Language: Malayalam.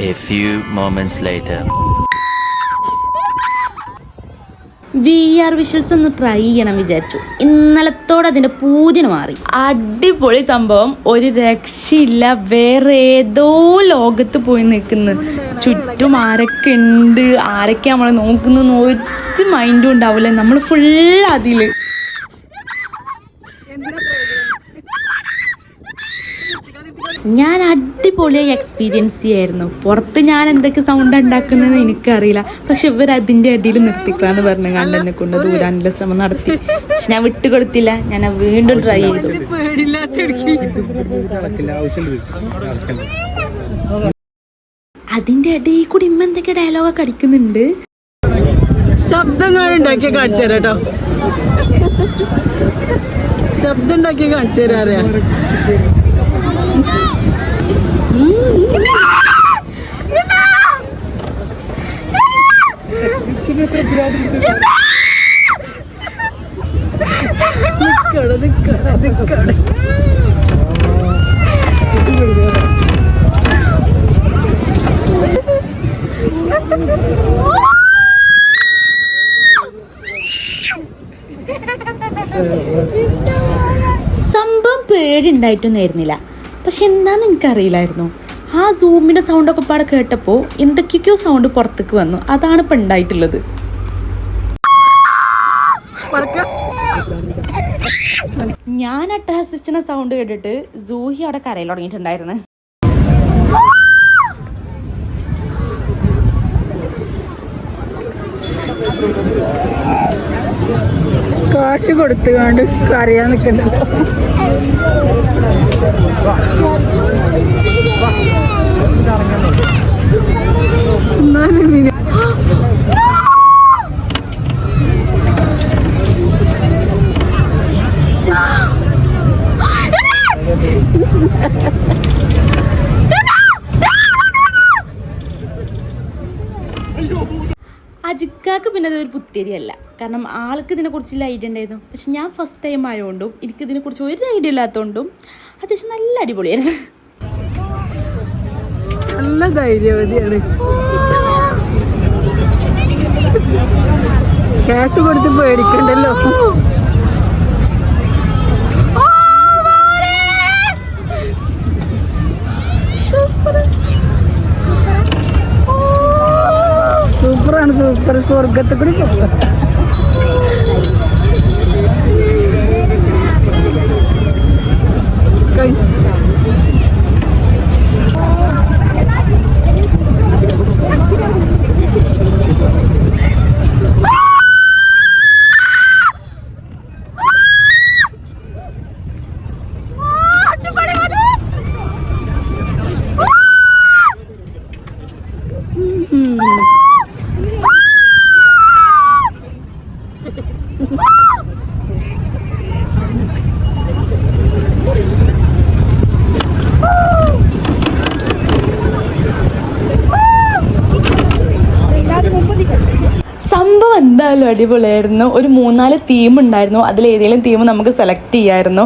A few moments later. VR visuals ഒന്ന് ട്രൈ ചെയ്യണം വിചാരിച്ചു. ഇന്നലത്തോടെ അതിൻ്റെ പൂതിന് മാറി. അടിപൊളി സംഭവം, ഒരു രക്ഷയില്ല. വേറെ ഏതോ ലോകത്ത് പോയി നിൽക്കുന്നു. ചുറ്റും ആരൊക്കെ ഉണ്ട്, ആരൊക്കെ നമ്മളെ നോക്കുന്നു ഒരു മൈൻഡും ഉണ്ടാവില്ല. നമ്മൾ ഫുൾ അതില്. ഞാൻ അടിപൊളിയായി എക്സ്പീരിയൻസ് ചെയ്യായിരുന്നു. പുറത്ത് ഞാൻ എന്തൊക്കെ സൗണ്ട് ഉണ്ടാക്കുന്നതെന്ന് എനിക്കറിയില്ല. പക്ഷെ ഇവർ അതിൻ്റെ അടിയിൽ നിർത്തിക്കാന്ന് പറഞ്ഞു കണ്ട് എന്നെ കൊണ്ട് ദൂരാനുള്ള ശ്രമം നടത്തി. പക്ഷെ ഞാൻ വിട്ടുകൊടുത്തില്ല. ഞാൻ വീണ്ടും ട്രൈ ചെയ്തു. അതിന്റെ ഇടയിൽ കൂടി ഇമ്മ എന്തൊക്കെ ഡയലോഗൊക്കെ അടിക്കുന്നുണ്ട്. ശബ്ദം ഉണ്ടാക്കിയ കാണിച്ചു തരാം കേട്ടോ. ശബ്ദം ഉണ്ടാക്കിയ കാണിച്ചു തരാം. അറിയാം സംഭവം പേടി ഉണ്ടായിട്ടൊന്നും ആയിരുന്നില്ല. പക്ഷെ എന്താന്ന് എനിക്കറിയില്ലായിരുന്നു. ആ സൂമിന്റെ സൗണ്ടൊക്കെ പാടെ കേട്ടപ്പോൾ എന്തൊക്കെയൊക്കെയോ സൗണ്ട് പുറത്തേക്ക് വന്നു. അതാണ് ഇപ്പം ഉണ്ടായിട്ടുള്ളത്. ഞാൻ അട്ടഹസിച്ചിന സൗണ്ട് കേട്ടിട്ട് സൂഹി അവിടെ കരയിൽ തുടങ്ങിയിട്ടുണ്ടായിരുന്നു. കാശ് കൊടുത്തുകൊണ്ട് കരയാൻ നിൽക്കണ്ടല്ലോ. എന്നാലും അജിക്കാക്ക് പിന്നെ അതൊരു പുത്തിരിയല്ല. കാരണം ആൾക്ക് ഇതിനെക്കുറിച്ചുള്ള ഐഡിയ ഉണ്ടായിരുന്നു. പക്ഷെ ഞാൻ ഫസ്റ്റ് ടൈം ആയതുകൊണ്ടും എനിക്കിതിനെക്കുറിച്ച് ഒരു ഐഡിയ ഇല്ലാത്തതുകൊണ്ടും അത്യാവശ്യം നല്ല അടിപൊളിയായിരുന്നു. നല്ല ധൈര്യവതിയാണ്. ക്യാഷ് കൊടുത്ത് പേടിക്കണ്ടല്ലോ. സൂപ്പറാണ്, സൂപ്പർ. സ്വർഗത്തിൽ കൂടി പോകുക. സംഭവം എന്തായാലും അടിപൊളിയായിരുന്നു. ഒരു 3-4 തീം ഉണ്ടായിരുന്നു. അതിലേതെങ്കിലും തീം നമുക്ക് സെലക്ട് ചെയ്യാമായിരുന്നു.